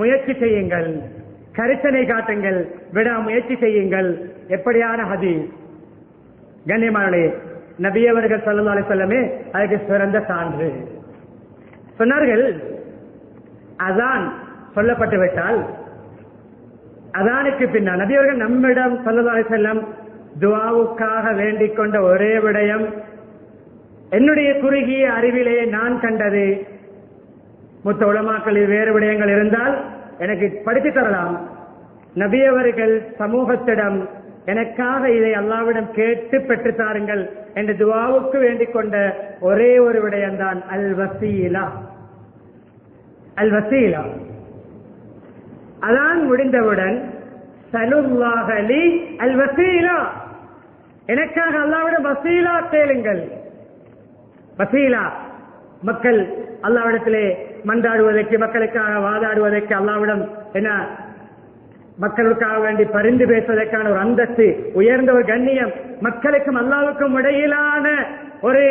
முயற்சி செய்யுங்கள், கரிசனை காட்டுங்கள், விடா முயற்சி செய்யுங்கள். எப்படியான ஹதீஸ் கண்ணியமானே! நபி அவர்கள் ஸல்லல்லாஹு அலைஹி வஸல்லம் அதுக்கு சிறந்த சான்று சொன்னார்கள். அதான் சொல்லப்பட்டு விட்டால் அதானுக்கு பின்னால் நபி அவர்கள் நம்மிடம் ஸல்லல்லாஹு அலைஹி வஸல்லம் துஆவுக்காக வேண்டிக் கொண்ட ஒரே விடயம், என்னுடைய குறுகிய அறிவிலே நான் கண்டது, மூத்த உலமாக்களில் வேறு விடயங்கள் இருந்தால் எனக்கு படித்து தரலாம், நபி அவர்கள் சமூகத்திடம் எனக்காக இதை அல்லாஹ்விடம் கேட்டு பெற்று தாருங்கள் என்று துஆவுக்கு வேண்டிக் கொண்ட ஒரே ஒரு விடயம்தான் அல் வசீலா. அல் வசீலா அதான் முடிந்தவுடன் சலுல்லாஹ லி அல் வசீலா, எனக்காக அல்லாஹ்விடம் வசீலா கேளுங்கள். வசீலா மக்கள் அல்லாஹ்விடத்திலே மன்றாடுவதற்கு, மக்களுக்காக வாதாடுவதற்கு, அல்லாஹ்விடம் என்ன மக்களுக்காக வேண்டி பரிந்து பேசுவதற்கான ஒரு அந்தஸ்து, உயர்ந்த ஒரு கண்ணியம், மக்களுக்கும் அல்லாஹ்வுக்கும் இடையிலான ஒரு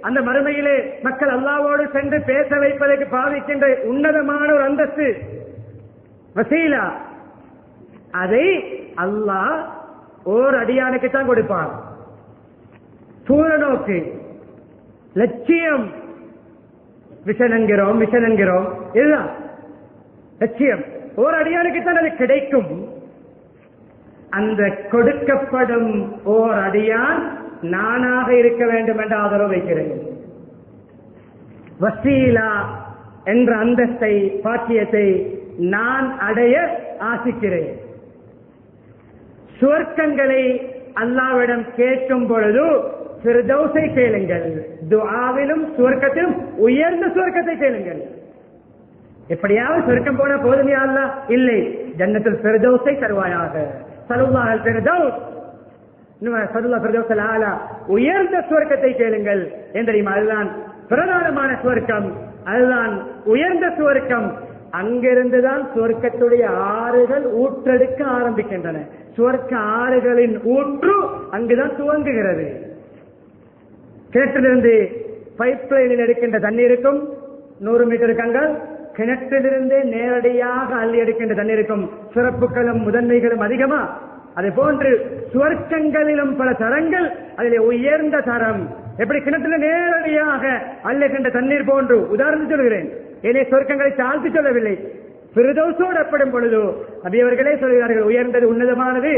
அந்த மறுமையிலே மக்கள் அல்லாஹ்வோடு சென்று பேச வைப்பதற்கு பாவிக்கின்ற உன்னதமான ஒரு அந்தஸ்து வசீலா. அதை அல்லாஹ் ஓர் அடியானுக்கு தான் கொடுப்பான். சூரநோக்கு லட்சியம், விஷன் என்கிறோம் இதுதான் லட்சியம். ஓர் அடியானுக்கு தான் அது கிடைக்கும். அந்த கொடுக்கப்படும் ஓர் அடியான் நானாக இருக்க வேண்டும் என்ற ஆதரவு வைக்கிறேன். வசீலா என்ற அந்தஸ்தை, பாக்கியத்தை நான் அடைய ஆசிக்கிறேன். சுவர்க்கங்களை அல்லாஹ்விடம் கேட்கும் பொழுது ஃபிர்தௌஸை கேளுங்கள். துஆவிலும் சுவர்க்கத்திலும் உயர்ந்த சுவர்க்கத்தை கேளுங்கள். எப்படியாவது சுவர்க்கம் போன போதுமே அல்லாஹ், இல்லை, ஜன்னத்துல் ஃபிர்தௌஸை தருவாயாக. ஸல்லல்லாஹுல் ஃபிர்தௌஸ், ஸல்லல்லாஹு ஃபிர்தௌஸல் ஆலா, உயர்ந்த சுவர்க்கத்தை கேளுங்கள் என்று. அதுதான் பிரதானமான சுவர்க்கம், அதுதான் உயர்ந்த சுவர்க்கம். அங்கிருந்துதான் சுவர்க்கத்துடைய ஆறுகள் ஊற்றெடுக்க ஆரம்பிக்கின்றன. சுவர்க்க ஆறுகளின் ஊற்று அங்குதான் துவங்குகிறது. கிணற்றிலிருந்து பைப் லைனில் எடுக்கின்ற தண்ணீருக்கும் 100 மீட்டர் கங்கள், கிணற்றிலிருந்தே நேரடியாக அள்ளி எடுக்கின்ற தண்ணீருக்கும் சிறப்புகளும் முதன்மைகளும் அதிகமா. அதே போன்று சுவர்க்கங்களிலும் பல தரங்கள், அதிலே உயர்ந்த தரம் எப்படி கிணற்றில் நேரடியாக அள்ளுகின்ற தண்ணீர் போன்று. உதாரணம் சொல்கிறேன், ஏனே சுவர்க்கங்களை தாழ்த்தி சொல்லவில்லை. ஃபிர்தௌஸோடு ஒப்பிடும் பொழுது நபி அவர்களே சொல்கிறார்கள், உயர்ந்தது உன்னதமானது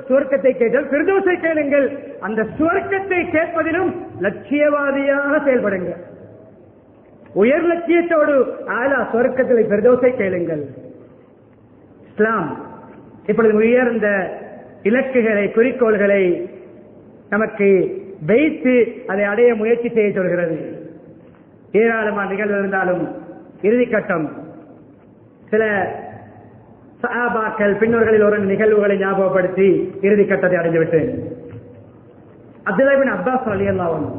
சுவர்க்கத்தை கேட்டால் ஃபிர்தௌஸை கேளுங்கள். அந்த சுவர்க்கத்தை கேட்பதிலும் லட்சியவாதியாக செயல்படுங்கள். உயர் லட்சியத்தோடு ஆலா சுவர்க்கத்தில் ஃபிர்தௌஸை கேளுங்கள். இஸ்லாம் இப்பொழுது உயர்ந்த இலக்குகளை, குறிக்கோள்களை நமக்கு வைத்து அதை அடைய முயற்சி செய்ய சொல்கிறது. ஏராளமான நிகழ்வு இருந்தாலும் இறுதிக்கட்டம் சில சஹாபாக்கள் பின்னோர்களில் ஒரு நிகழ்வுகளை ஞாபகப்படுத்தி இறுதிக்கட்டத்தை அடைந்துவிட்டேன். அப்துல்லாஹ் இப்னு அப்பாஸ் ரலியல்லாஹு அன்ஹு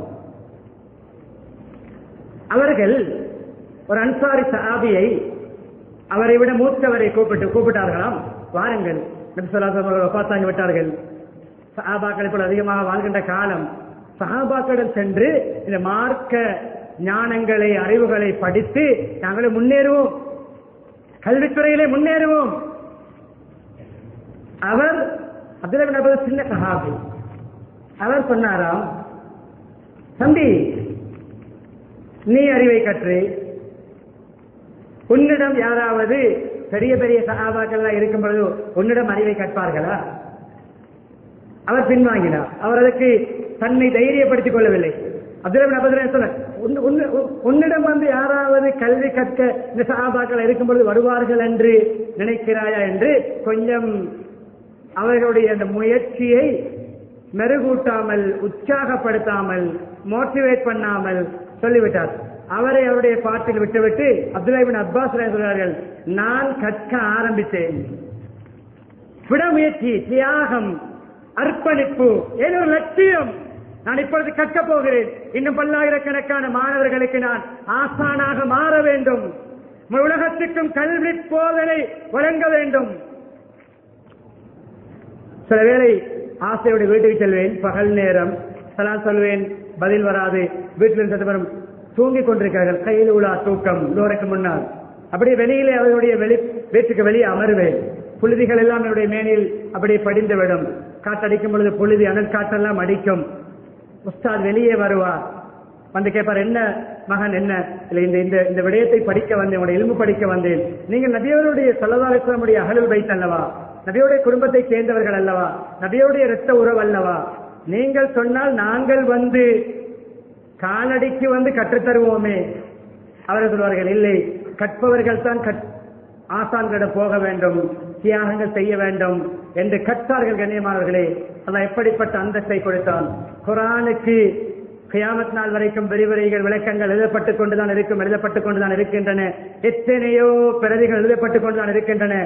அவர்கள் ஒரு அன்சாரி சஹாபியை, அவரை விட மூத்தவரை கூப்பிட்டார்களாம், வாருங்கள், நபி ஸல்லல்லாஹு அலைஹி வஸல்லம் வஃபாத்தாகி விட்டார்கள். சஹாபாக்கள் இப்போது அதிகமாக வாழ்கின்ற காலம். சஹாபாக்களிடம் சென்று இந்த மார்க்க ஞானங்களை, அறிவுகளை படித்து நாங்களும் முன்னேறுவோம், கல்வித்துறையிலே முன்னேறுவோம். அவர் அப்துல்லாஹ் இப்னு அப்பாஸ் சின்ன சஹாபி. அவர் சொன்னாராம், தம்பி, நீ அறிவை கற்று உன்னிடம் யாராவது பெரிய பெரிய சஹாபாக்கள் இருக்கும் பொழுது உன்னிடம் அறிவை கற்பார்களா? அவர் பின்வாங்கினார். அவர் அதற்கு தன்னை தைரியப்படுத்திக் கொள்ளவில்லை. அப்துல்லாஹ் இப்னு அப்பாஸ் சொன்னார், உன்னிடம் வந்து யாராவது கல்வி கற்க இந்த சஹாபாக்கள் இருக்கும் பொழுது வருவார்கள் என்று நினைக்கிறாயா என்று கொஞ்சம் அவர்களுடைய அந்த முயற்சியை மெருகூட்டாமல், உற்சாகப்படுத்தாமல், மோட்டிவேட் பண்ணாமல் சொல்லிவிட்டார். அவரை அவருடைய பாட்டில் விட்டுவிட்டு அப்துல்லாஹ் இப்னு அப்பாஸ் சொல்கிறார்கள், நான் கற்க ஆரம்பித்தேன். விடாமுயற்சி, தியாகம், அர்ப்பணிப்பு, ஏதோ ஒரு லட்சியம். நான் இப்பொழுது கற்கப் போகிறேன். இன்னும் பல்லாயிரக்கணக்கான மாணவர்களுக்கு நான் ஆசானாக மாற வேண்டும். உலகத்துக்கும் கல்வி போதனை வழங்க வேண்டும். சில வேளை ஆசையோடு வீட்டுக்கு செல்வேன், பகல் நேரம் சலாம் சொல்வேன், பதில் வராது. வீட்டில் சத்து வரும், தூங்கிக் கொண்டிருக்கிறார்கள், கையில் உள்ள தூக்கம் லோருக்கு முன்னால். அப்படியே வெளியிலே அவருடைய வீட்டுக்கு வெளியே அமர்வேன். புழுதிகள் எல்லாம் என்னுடைய மேனில் அப்படியே படிந்துவிடும். காற்றடிக்கும் பொழுது புழுதி, அனல் காற்றெல்லாம் அடிக்கும். உஸ்தாத் வெளியே வருவார், வந்து கேட்பார், என்ன மகன், என்ன இந்த விடயத்தை படிக்க வந்தேன், உடைய இல்மு படிக்க வந்தேன். நீங்கள் நபியோருடைய ஸல்லல்லாஹு அலைஹி வஸல்லம் உடைய அஹ்லுல் பைத் அல்லவா, நபியோடைய குடும்பத்தை சேர்ந்தவர்கள் அல்லவா, நபியோடைய இரத்த உறவு அல்லவா, நீங்கள் சொன்னால் நாங்கள் வந்து காலடிக்கு வந்து கற்றுத்தருவோமே. அவர்கள் சொல்வார்கள், இல்லை, கற்பவர்கள் தான் ஆசான்களிடம் போக வேண்டும், தியாகங்கள் செய்ய வேண்டும் என்று கற்றார்கள். கண்ணியமானவர்களே, அல்லாஹ் எப்படிப்பட்ட அந்தஸ்தை கொடுத்தான். குர்ஆனுக்கு கியாமத் நாள் வரைக்கும் விரிவுரைகள் விளக்கங்கள் எழுதப்பட்டுக் கொண்டுதான் இருக்கின்றன. எத்தனையோ பிரதிகள் எழுதப்பட்டுக் கொண்டுதான் இருக்கின்றன.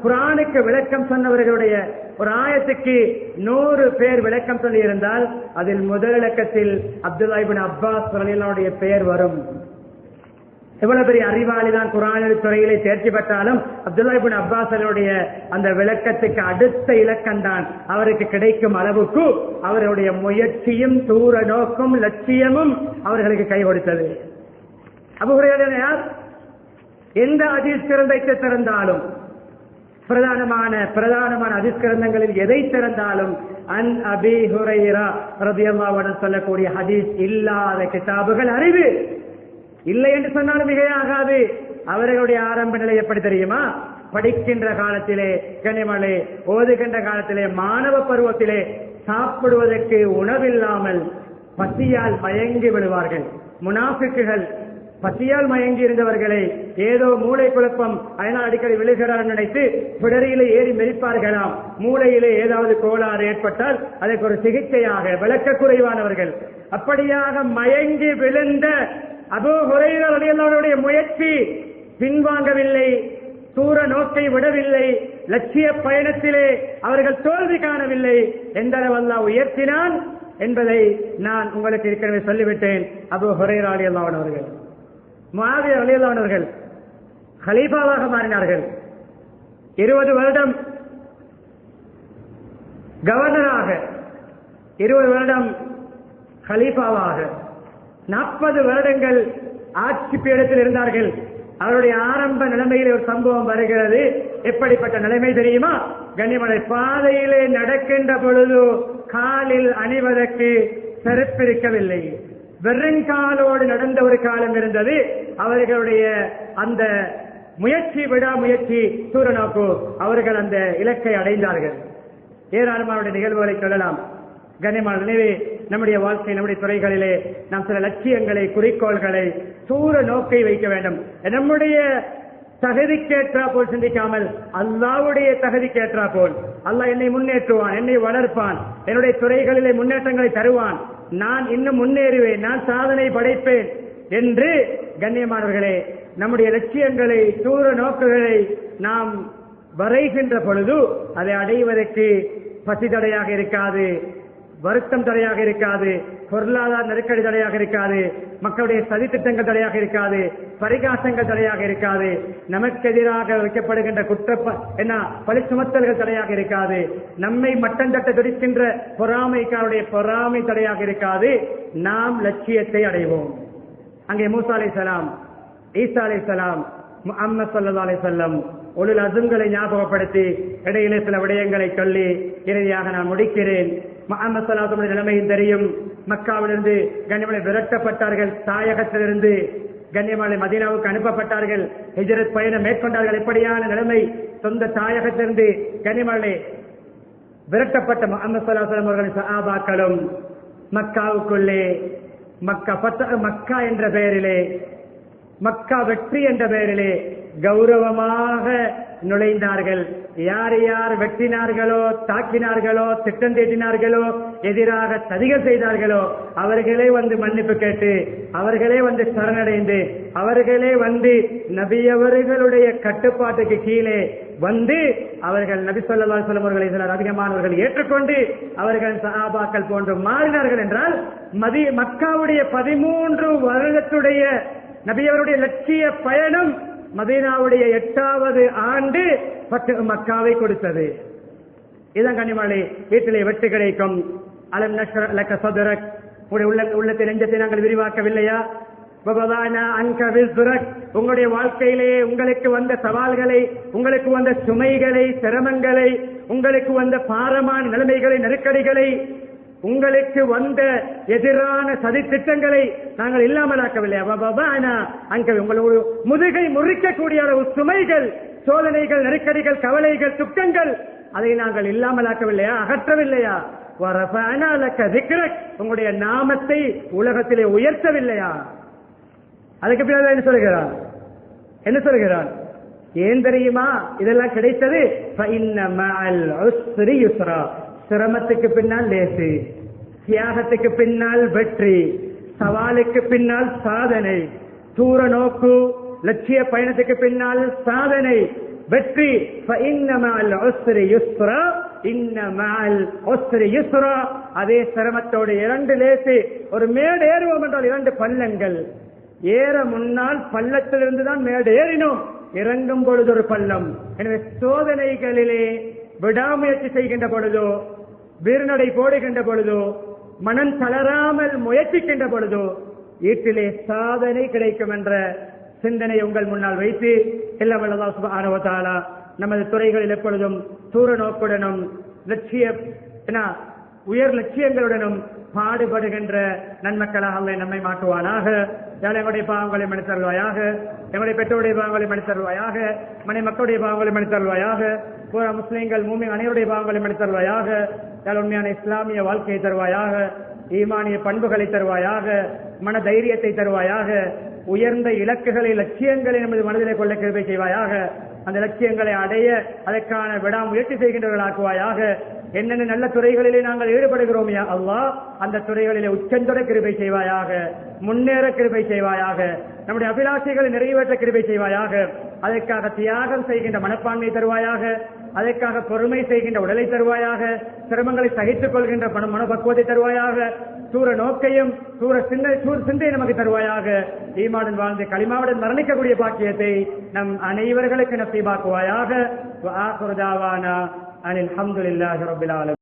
குர்ஆனுக்கு விளக்கம் சொன்னவர்களுடைய ஒரு ஆயத்துக்கு 100 பேர் விளக்கம் சொல்லி இருந்தால் அதில் முதல் இலக்கத்தில் அப்துல்லா இப்னு அப்பாஸ் ரலியல்லாஹு அன்ஹு பெயர் வரும். எவ்வளவு பெரிய அறிவாளிதான் குர்ஆனில் துறையிலே தேர்ச்சி பெற்றாலும் அப்துல்லா இப்னு அப்பாஸ் அவருடைய அந்த விளக்கத்துக்கு அடுத்த இலக்கம் தான் அவருக்கு கிடைக்கும் அளவுக்கு அவருடைய முயற்சியும் தூர நோக்கும் லட்சியமும் அவர்களுக்கு கை கொடுத்தது. அபூ ஹுரைரா யார்? எந்த ஹதீஸ் கிரந்தத்தை திறந்தாலும், பிரதானமான ஹதீஸ் கிரந்தங்களில் எதை திறந்தாலும் அன் அபீ ஹுரைரா ரலியல்லாஹு அன்ஹு சொல்லக்கூடிய ஹதீஸ் இல்லாத கிதாபுகள் அறிவு இல்லை என்று சொன்னாலும் மிகையாகாது. அவர்களுடைய ஆரம்ப நிலை எப்படி தெரியுமா? படிக்கின்ற காலத்திலே, கனிமலை ஓதுகின்ற காலத்திலே, மாணவ பருவத்திலே சாப்பிடுவதற்கு உணவில்லாமல் பசியால் மயங்கி விடுவார்கள். முனாஃபிக்குகள் பசியால் மயங்கி இருந்தவர்களை ஏதோ மூளை குழப்பம், அதனால் அடிக்கடி விழுகிறார் நினைத்து பிடரியிலே ஏறி மெரிப்பார்களாம். மூளையிலே ஏதாவது கோளாறு ஏற்பட்டால் அதற்கு ஒரு சிகிச்சையாக விளக்க குறைவானவர்கள். அப்படியாக மயங்கி விழுந்த அபூ ஹுரைரா ரலியல்லாஹு அன்ஹுடைய முயற்சி பின்வாங்கவில்லை, தூர நோக்கை விடவில்லை, லட்சிய பயணத்திலே அவர்கள் தோல்வி காணவில்லை. எந்த அளவு அல்லாஹ் உயர்த்தினான் என்பதை நான் உங்களுக்கு ஏற்கனவே சொல்லிவிட்டேன். அபூ ஹுரைரா ரலியல்லாஹு அன்ஹு அவர்கள், முஆவியா ரலியல்லாஹு அன்ஹு அவர்கள் கலீஃபாவாக மாறினார்கள். 20 வருடம் கவர்னராக, 20 வருடம் கலீஃபாவாக, 40 வருடங்கள் ஆட்சி பீடத்தில் இருந்தார்கள். அவருடைய ஆரம்ப நிலைமையில் ஒரு சம்பவம் வருகிறது. எப்படிப்பட்ட நிலைமை தெரியுமா? கண்ணியமான பாதையிலே நடக்கின்ற பொழுது காலில் அணிவதற்கு செருப்பிருக்கவில்லை, வெறுங்காலோடு நடந்த ஒரு காலம் இருந்தது. அவர்களுடைய அந்த விடாமுயற்சி சூரநோக்கு, அவர்கள் அந்த இலக்கை அடைந்தார்கள். ஏராளமான நிகழ்வுகளை சொல்லலாம். கண்ணியமான நினைவே, நம்முடைய வாழ்க்கை, நம்முடைய துறைகளிலே நாம் சில லட்சியங்களை, குறிக்கோள்களை, தூர நோக்கை வைக்க வேண்டும். நம்முடைய தகுதிக்கேற்றா போல் சிந்திக்காமல் அல்லாஹ்வுடைய தகுதிக்கேற்றா போல், அல்லாஹ் என்னை முன்னேற்றுவான், என்னை வளர்ப்பான், என்னுடைய துறைகளிலே முன்னேற்றங்களை தருவான், நான் இன்னும் முன்னேறுவேன், நான் சாதனை படைப்பேன் என்று கண்ணியமானவர்களே நம்முடைய லட்சியங்களை, தூர நோக்குகளை நாம் வரைகின்ற பொழுது அதை அடைவதற்கு பசி தடையாக இருக்காது, வருத்தம் தடையாக இருக்காது, பொருளாதார நெருக்கடி தடையாக இருக்காது, மக்களுடைய சதித்திட்டங்கள் தடையாக இருக்காது, பரிகாசங்கள் தடையாக இருக்காது, நமக்கு எதிராக வைக்கப்படுகின்ற பழி சுமத்தல்கள் தடையாக இருக்காது, நம்மை மட்டம் தட்ட துடிக்கின்ற பொறாமைக்காருடைய பொறாமை தடையாக இருக்காது. நாம் லட்சியத்தை அடைவோம். அங்கே மூசா அலைஹிஸ்ஸலாம், ஈசா அலைஹிஸ்ஸலாம், முஹம்மது ஸல்லல்லாஹு அலைஹி வஸல்லம் உலுல் அஸம்களை ஞாபகப்படுத்தி இடையிலே சில விடயங்களை சொல்லி இறுதியாக நான் முடிக்கிறேன். முஹம்மது ஸல்லல்லாஹு அலைஹி வஸல்லம் நிலைமையும் தெரியும். மக்காவிலிருந்து கண்ணியமலை விரட்டப்பட்டார்கள், தாயகத்திலிருந்து கண்ணியமலை மதீனாவுக்கு அனுப்பப்பட்டார்கள், ஹிஜ்ரத் பயணம் மேற்கொண்டார்கள். எப்படியான நிலைமை? சொந்த தாயகத்திலிருந்து கண்ணியமலை விரட்டப்பட்ட முஹம்மது ஸல்லல்லாஹு அலைஹி வஸல்லம் அவர்களின் சஹாபாக்களும் மக்காவுக்குள்ளே மக்கா என்ற பெயரிலே, மக்கா வெற்றி என்ற பெயரிலே கௌரவமாக நுழைந்தார்கள். யார் யார் வெற்றினார்களோ, தாக்கினார்களோ, திட்டம் தீட்டினார்களோ, எதிராக சதிகள் செய்தார்களோ அவர்களே வந்து மன்னிப்பு கேட்டு, அவர்களே வந்து சரணடைந்து, அவர்களே வந்து நபியவர்களுடைய கட்டுப்பாட்டுக்கு கீழே வந்து அவர்கள் நபி ஸல்லல்லாஹு அலைஹி வஸல்லம் அவர்களை சிலர் அதிகமானவர்கள் ஏற்றுக்கொண்டு அவர்கள் சஹாபாக்கள் போன்று மாறினார்கள். என்றால் மக்காவுடைய 13 வருடத்துடைய நபியவருடைய லட்சிய பயணம் மதீனாவுடைய 8வது ஆண்டு மக்காவை கொடுத்தது. இதான் கண்ணியமானே, வீட்டிலே வெற்றி கிடைக்கும். அலம் நஷ்ர லக சத்ரக், உள்ளத்தை நெஞ்சத்தை நாங்கள் விரிவாக்கவில்லையா? உங்களுடைய வாழ்க்கையிலே உங்களுக்கு வந்த சவால்களை, உங்களுக்கு வந்த சுமைகளை, சிரமங்களை, உங்களுக்கு வந்த பாரமான நிலைமைகளை, நெருக்கடிகளை உங்களுக்கு வந்த எதிரான சதி திட்டங்களை நாங்கள் இல்லாமலாக்கவில்லை. அங்கே உங்களோட முதுகை முறிக்கக்கூடிய அளவு சுமைகள், சோதனைகள், நெருக்கடிகள், கவலைகள், துக்கங்கள், அதை நாங்கள் இல்லாமலாக்கவில்லையா, அகற்றவில்லையா? உங்களுடைய நாமத்தை உலகத்திலே உயர்த்தவில்லையா? அதுக்கு பிறகு என்ன சொல்கிறான்? ஏன் தெரியுமா இதெல்லாம் கிடைத்தது? சிரமத்துக்கு பின்னால் லேசு, தியாகத்துக்கு பின்னால் வெற்றி, சவாலுக்கு பின்னால் சாதனை, தூர நோக்கு லட்சிய பயணத்துக்கு பின்னால் சாதனை, வெற்றி. அதே சிரமத்தோடு 2 லேசு. ஒரு மேடு ஏறுவோம் என்றால் 2 பள்ளங்கள். ஏற முன்னால் பள்ளத்திலிருந்து தான் மேடு ஏறினோம், இறங்கும் பொழுது ஒரு பள்ளம். எனவே சோதனைகளிலே விடாமுயற்சி செய்கின்ற பொழுதோ, வீரநடை போடுகின்ற பொழுதோ, மனம் தளராமல் முயற்சிக்கின்ற பொழுதோ வீட்டிலே சாதனை கிடைக்கும் என்ற சிந்தனை உங்கள் முன்னால் வைத்து எல்லாம் வல்லல்லாஹு சுப்ஹானஹு வ தஆலா நமது துறைகளில் எப்பொழுதும் தூர நோக்குடனும் உயர் லட்சியங்களுடனும் பாடுபடுகின்ற நன்மக்களாக அல்லாஹ் நம்மை மாற்றுவானாக. எங்களுடைய பாவங்களை மன்னித்தருள்வாயாக, எங்களுடைய பெற்றோருடைய பாவங்களை மன்னித்தருள்வாயாக, மனை மக்களுடைய பாவங்களை மன்னித்தருள்வாயாக, முஸ்லிம்கள் மூமின் அனைவருடைய பாவங்களை மன்னித்தருள்வாயாக. உண்மையான இஸ்லாமிய வாழ்க்கையை தருவாயாக, ஈமானிய பண்புகளை தருவாயாக, மன தைரியத்தை தருவாயாக, உயர்ந்த இலக்குகளை, லட்சியங்களை நமது மனதிலே கொள்ள கிருபை செய்வாயாக. அந்த லட்சியங்களை அடைய அதற்கான விடாமுயற்சி செய்கின்றவர்களாக்குவாயாக. என்னென்ன நல்ல துறைகளிலே நாங்கள் ஈடுபடுகிறோம் யா அல்லாஹ், அந்த துறைகளிலே உச்சந்தொட கிருபை செய்வாயாக, முன்னேற கிருபை செய்வாயாக, நம்முடைய அபிலாஷைகளை நிறைவேற்ற கிருபை செய்வாயாக. அதற்காக தியாகம் செய்கின்ற மனப்பான்மை தருவாயாக, அதற்காக பொறுமை செய்கின்ற உடலை தருவாயாக, சிரமங்களை சகித்துக் கொள்கின்ற மனப்பக்குவத்தை தருவாயாக, தூர நோக்கையும் தூர சிந்தை நமக்கு தருவாயாக. ஈமாவுடன் வாழ்ந்து களிமாவுடன் மரணிக்கக்கூடிய பாக்கியத்தை நம் அனைவர்களுக்கு நசீபாக்குவாயாக. அனில் ஹம்துலில்லாஹி ரப்பில் ஆலமீன்.